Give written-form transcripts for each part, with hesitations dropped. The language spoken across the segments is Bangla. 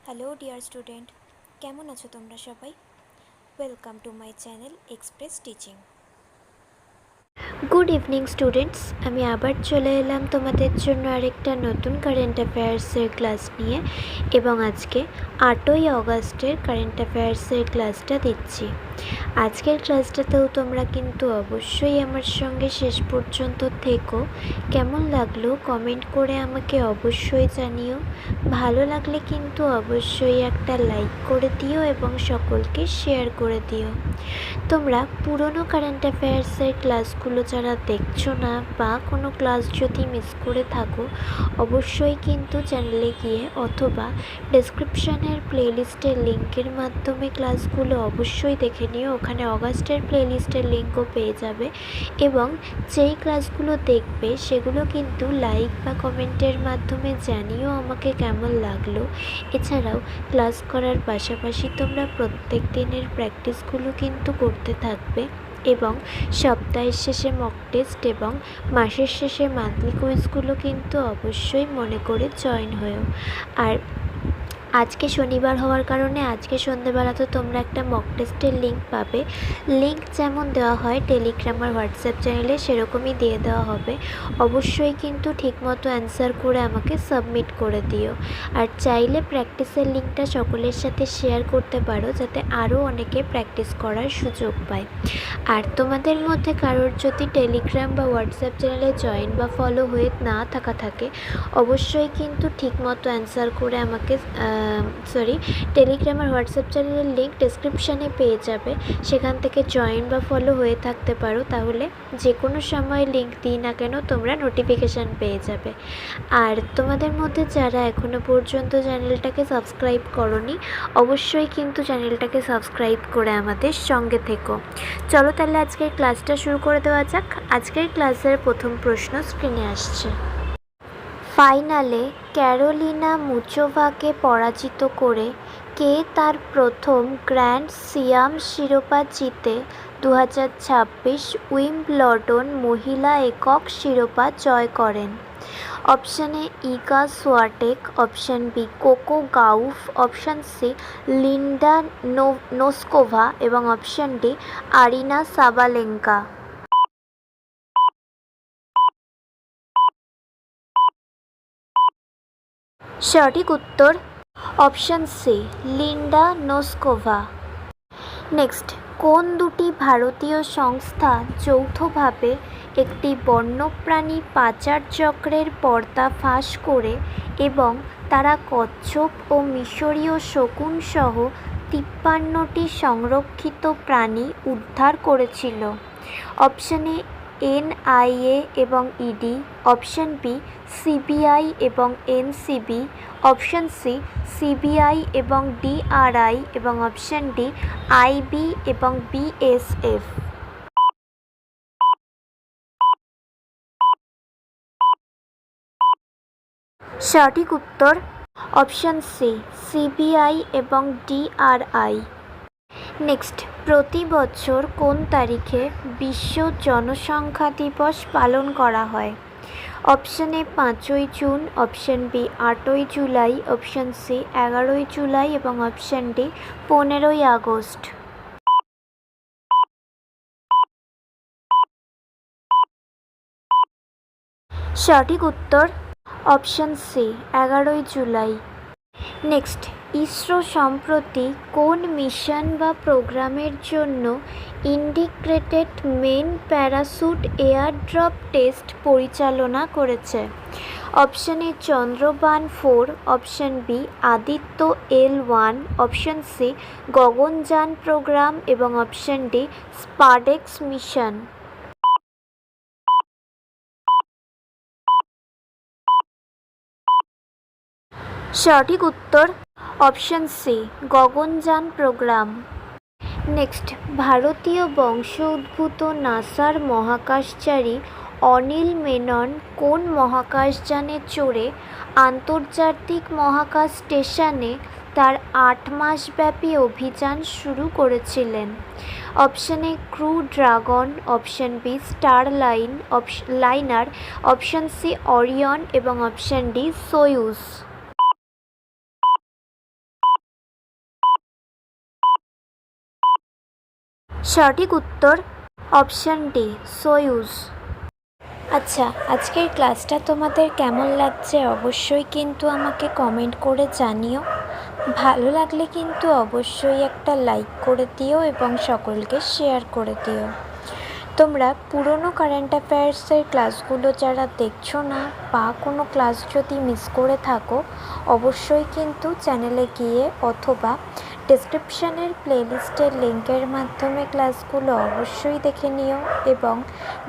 হ্যালো ডিয়ার স্টুডেন্ট, কেমন আছো তোমরা সবাই? Welcome to my channel express teaching. Good evening students, আমি আবার চলে এলাম তোমাদের জন্য আরেকটা নতুন কারেন্ট অ্যাফেয়ার্সের ক্লাস নিয়ে, এবং আজকে 8ই অগাস্টের কারেন্ট অ্যাফেয়ার্সের ক্লাসটা দিচ্ছি। আজকের ক্লাসটাতেও তোমরা কিন্তু অবশ্যই আমার সঙ্গে শেষ পর্যন্ত থেকো। কেমন লাগলো কমেন্ট করে আমাকে অবশ্যই জানিও। ভালো লাগলে কিন্তু অবশ্যই একটা লাইক করে দিও এবং সকলকে শেয়ার করে দিও। তোমরা পুরনো কারেন্ট অ্যাফেয়ার্সের ক্লাসগুলো যারা দেখছো না বা কোনো ক্লাস যদি মিস করে থাকো, অবশ্যই কিন্তু চ্যানেলে গিয়ে অথবা ডেসক্রিপশানের প্লেলিস্টের লিঙ্কের মাধ্যমে ক্লাসগুলো অবশ্যই দেখে নিও। ওখানে অগাস্টের প্লেলিস্টের লিঙ্কও পেয়ে যাবে, এবং যেই ক্লাসগুলো দেখবে সেগুলো কিন্তু লাইক বা কমেন্টের মাধ্যমে জানিও আমাকে কেমন লাগলো। এছাড়াও ক্লাস করার পাশাপাশি তোমরা প্রত্যেক দিনের প্র্যাকটিসগুলো কিন্তু করতে থাকবে, এবং সপ্তাহের শেষে মক টেস্ট এবং মাসের শেষে মান্থলি কুইজগুলো কিন্তু অবশ্যই মনে করে জয়েন হয়েও। আর আজকে শনিবার হওয়ার কারণে আজকে সন্ধ্যেবেলা তো তোমরা একটা মক টেস্টের লিঙ্ক পাবে। লিঙ্ক যেমন দেওয়া হয় টেলিগ্রাম আর হোয়াটসঅ্যাপ চ্যানেলে, সেরকমই দিয়ে দেওয়া হবে। অবশ্যই কিন্তু ঠিকমতো অ্যান্সার করে আমাকে সাবমিট করে দিও। আর চাইলে প্র্যাকটিসের লিঙ্কটা সকলের সাথে শেয়ার করতে পারো, যাতে আরও অনেকে প্র্যাকটিস করার সুযোগ পায়। আর তোমাদের মধ্যে কারোর যদি টেলিগ্রাম বা হোয়াটসঅ্যাপ চ্যানেলে জয়েন বা ফলো হয়ে না থাকে, অবশ্যই কিন্তু ঠিকমতো অ্যান্সার করে আমাকে টেলিগ্রাম আর হোয়াটসঅ্যাপ চ্যানেলের লিঙ্ক ডেসক্রিপশানে পেয়ে যাবে। সেখান থেকে জয়েন বা ফলো হয়ে থাকতে পারো, তাহলে যে কোনো সময় লিঙ্ক দিই না কেন তোমরা নোটিফিকেশান পেয়ে যাবে। আর তোমাদের মধ্যে যারা এখনও পর্যন্ত চ্যানেলটাকে সাবস্ক্রাইব করোনি, অবশ্যই কিন্তু চ্যানেলটাকে সাবস্ক্রাইব করে আমাদের সঙ্গে থেকো। চলো তাহলে আজকের ক্লাসটা শুরু করে দেওয়া যাক। আজকের ক্লাসের প্রথম প্রশ্ন স্ক্রিনে আসছে। ফাইনালে ক্যারোলিনা মুচোভাকে পরাজিত করে কে তার প্রথম গ্র্যান্ড সিয়াম শিরোপা জিতে 2026 উইম্বলডন মহিলা একক শিরোপা জয় করেন? Option A Iga Swiatek, option B Coco Gauff, option C Linda Noskova এবং অপশান ডি আরিনা সাবালেঙ্কা। সঠিক উত্তর option C Linda Noskova. Next, কোন দুটি ভারতীয় সংস্থা যৌথভাবে একটি বন্যপ্রাণী পাচার চক্রের পর্দা ফাঁস করে এবং তারা কচ্ছপ ও মিশরীয় শকুন সহ 53টি সংরক্ষিত প্রাণী উদ্ধার করেছিল? অপশান এ এনআইএ এবং ইডি, অপশান বি সিবিআই এবং এনসিবি, অপশান সি সিবিআই এবং ডিআরআই এবং অপশান ডি আইবি এবং বিএসএফ। সঠিক উত্তর অপশান সি সিবিআই এবং ডিআরআই। নেক্সট, প্রতি বছর কোন তারিখে বিশ্ব জনসংখ্যা দিবস পালন করা হয়? অপশান এ 5ই জুন, অপশান বি 8ই জুলাই, অপশান সি 11ই জুলাই এবং অপশান ডি 15ই আগস্ট। সঠিক উত্তর অপশান সি 11ই জুলাই। নেক্সট, ইসরো সম্প্রতি কোন মিশন বা প্রোগ্রামের জন্য integrated main parachute airdrop test পরিচালনা করেছে? অপশান এ চন্দ্রযান-4, option B Aditya L1, option C Gaganyaan program এবং অপশান ডি স্পারডেক্স মিশন। সঠিক উত্তর option C Gaganyaan program. Next, ভারতীয় বংশোদ্ভূত নাসার মহাকাশচারী অনিল মেনন কোন মহাকাশযানে চড়ে আন্তর্জাতিক মহাকাশ স্টেশনে তার 8 মাসব্যাপী অভিযান শুরু করেছিলেন? Option A Crew Dragon, option B Starliner, option C Orion এবং অপশান ডি সোয়ুজ। সঠিক উত্তর অপশান ডি, সোয়ুজ। আচ্ছা, আজকের ক্লাসটা তোমাদের কেমন লাগছে অবশ্যই কিন্তু আমাকে কমেন্ট করে জানিও। ভালো লাগলে কিন্তু অবশ্যই একটা লাইক করে দিও এবং সকলকে শেয়ার করে দিও। তোমরা পুরনো কারেন্ট অ্যাফেয়ার্সের ক্লাসগুলো যারা দেখছো না বা কোনো ক্লাস যদি মিস করে থাকো, অবশ্যই কিন্তু চ্যানেলে গিয়ে অথবা ডেসক্রিপশানের প্লেলিস্টের লিঙ্কের মাধ্যমে ক্লাসগুলো অবশ্যই দেখে নিও এবং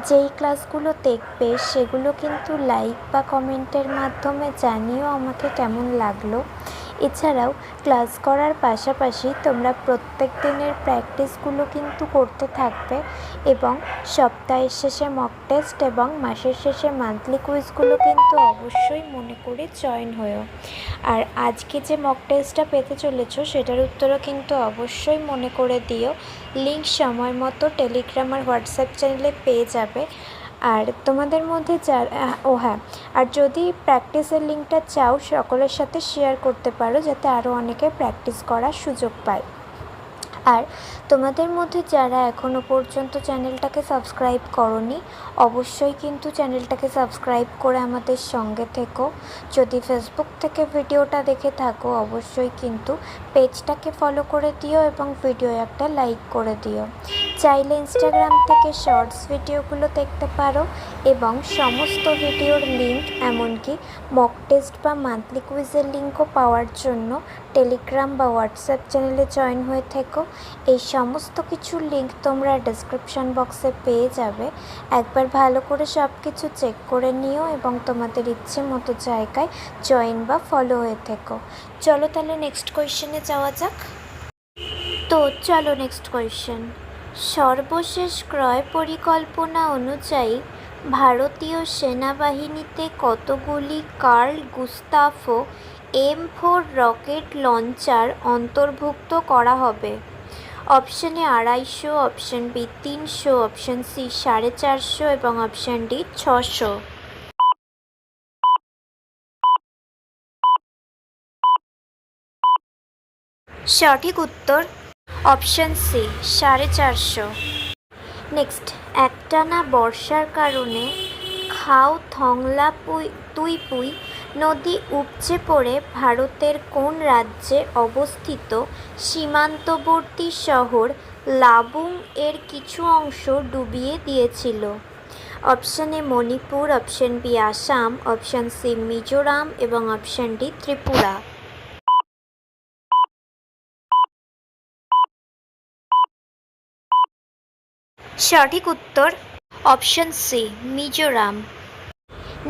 যেই ক্লাসগুলো দেখবে সেগুলো কিন্তু লাইক বা কমেন্টের মাধ্যমে জানিও আমাকে কেমন লাগলো। এছাড়াও ক্লাস করার পাশাপাশি তোমরা প্রত্যেক দিনের প্র্যাকটিসগুলো কিন্তু করতে থাকবে এবং সপ্তাহের শেষে মক টেস্ট এবং মাসের শেষে মান্থলি কুইজগুলো কিন্তু অবশ্যই মনে করে জয়েন হয়েও। আর আজকে যে মক টেস্টটা পেতে চলেছো সেটার উত্তরও কিন্তু অবশ্যই মনে করে দিও। লিঙ্ক সময় মতো টেলিগ্রাম আর হোয়াটসঅ্যাপ চ্যানেলে পেয়ে যাবে। আর তোমাদের মধ্যে আর যদি প্র্যাকটিসের লিঙ্কটা চাও সকলের সাথে শেয়ার করতে পারো যাতে আরও অনেকে প্র্যাকটিস করার সুযোগ পায়। আর তোমাদের মধ্যে যারা এখনও পর্যন্ত চ্যানেলটাকে সাবস্ক্রাইব করোনি অবশ্যই কিন্তু চ্যানেলটাকে সাবস্ক্রাইব করে আমাদের সঙ্গে থেকো। যদি ফেসবুক থেকে ভিডিওটা দেখে থাকো অবশ্যই কিন্তু পেজটাকে ফলো করে দিও এবং ভিডিও একটা লাইক করে দিও। চাইলে ইনস্টাগ্রাম থেকে শর্টস ভিডিওগুলো দেখতে পারো এবং সমস্ত ভিডিওর লিঙ্ক এমনকি মক টেস্ট বা মান্থলি কুইজের লিঙ্কও পাওয়ার জন্য টেলিগ্রাম বা হোয়াটসঅ্যাপ চ্যানেলে জয়েন হয়ে থেকো। এই সমস্ত কিছুর লিঙ্ক তোমরা ডেসক্রিপশন বক্সে পেয়ে যাবে। একবার ভালো করে সব কিছু চেক করে নিও এবং তোমাদের ইচ্ছে মতো জায়গায় জয়েন বা ফলো হয়ে থেকো। চলো তাহলে নেক্সট কোয়েশ্চেনে যাওয়া যাক। তো চলো নেক্সট কোয়েশ্চেন। সর্বশেষ ক্রয় পরিকল্পনা অনুযায়ী ভারতীয় সেনাবাহিনীতে কতগুলি curl Gustavo M4 rocket launcher অন্তর্ভুক্ত করা হবে? Option A 250, option B 300, option C 450 এবং অপশান ডি 600। সঠিক উত্তর অপশান সি 450। নেক্সট, একটানা বর্ষার কারণে খাও থংলা তুইপুই নদী উপচে পড়ে ভারতের কোন রাজ্যে অবস্থিত সীমান্তবর্তী শহর লাবুং এর কিছু অংশ ডুবিয়ে দিয়েছিল? Option A Manipur, option B Assam, option C Mizoram এবং অপশান ডি ত্রিপুরা। সঠিক উত্তর অপশান সি মিজোরাম।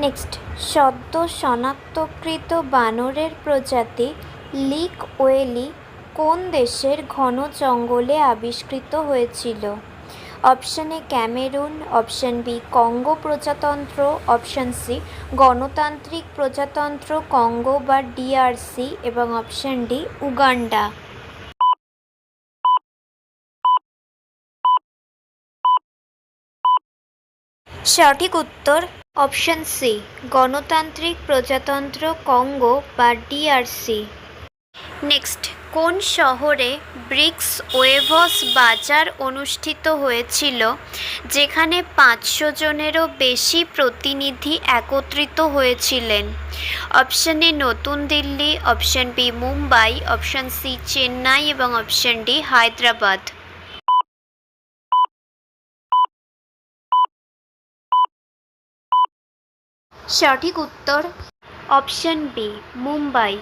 নেক্সট, সদ্য শনাক্তকৃত বানরের প্রজাতি লিক ওয়েলি কোন দেশের ঘন জঙ্গলে আবিষ্কৃত হয়েছিল? Option A Cameroon, option B Congo প্রজাতন্ত্র, অপশান সি গণতান্ত্রিক প্রজাতন্ত্র কঙ্গো বা DRC এবং অপশান ডি উগান্ডা। সঠিক উত্তর অপশান সি গণতান্ত্রিক প্রজাতন্ত্র কঙ্গো বা DRC। নেক্সট, কোন শহরে ব্রিক্স ওয়েভস বাজার অনুষ্ঠিত হয়েছিল যেখানে 500 জনেরও বেশি প্রতিনিধি একত্রিত হয়েছিলেন? অপশান এ নতুন Delhi, option B Mumbai, option C Chennai এবং অপশান ডি হায়দ্রাবাদ। সঠিক উত্তর option B Mumbai.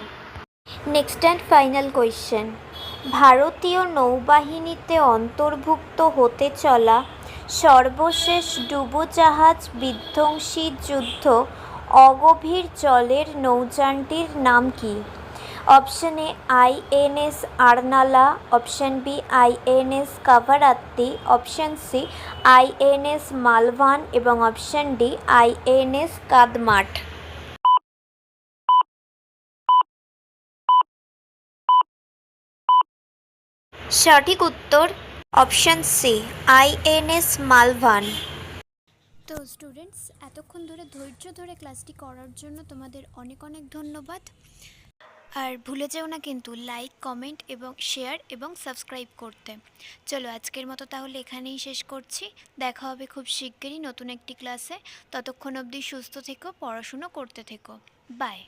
Next and final question. ভারতীয় নৌবাহিনীতে অন্তর্ভুক্ত হতে চলা সর্বশেষ ডুবোজাহাজ বিধ্বংসী যুদ্ধ অগভীর জলের নৌযানটির নাম কি? Option A INS Arnala, option B INS Kavaratti, option C INS Malvan এবং অপশান ডি INS কাদমাট। সঠিক উত্তর অপশান সি INS মালভান। তো স্টুডেন্টস, এতক্ষণ ধরে ধৈর্য ধরে ক্লাসটি করার জন্য তোমাদের অনেক অনেক ধন্যবাদ। আর ভুলে যেও না কিন্তু লাইক, কমেন্ট এবং শেয়ার এবং সাবস্ক্রাইব করতে। চলো আজকের মতো তাহলে এখানেই শেষ করছি। দেখা হবে খুব শিগগিরই নতুন একটি ক্লাসে। ততক্ষণ অবধি সুস্থ থেকো, পড়াশুনো করতে থেকো। বাই।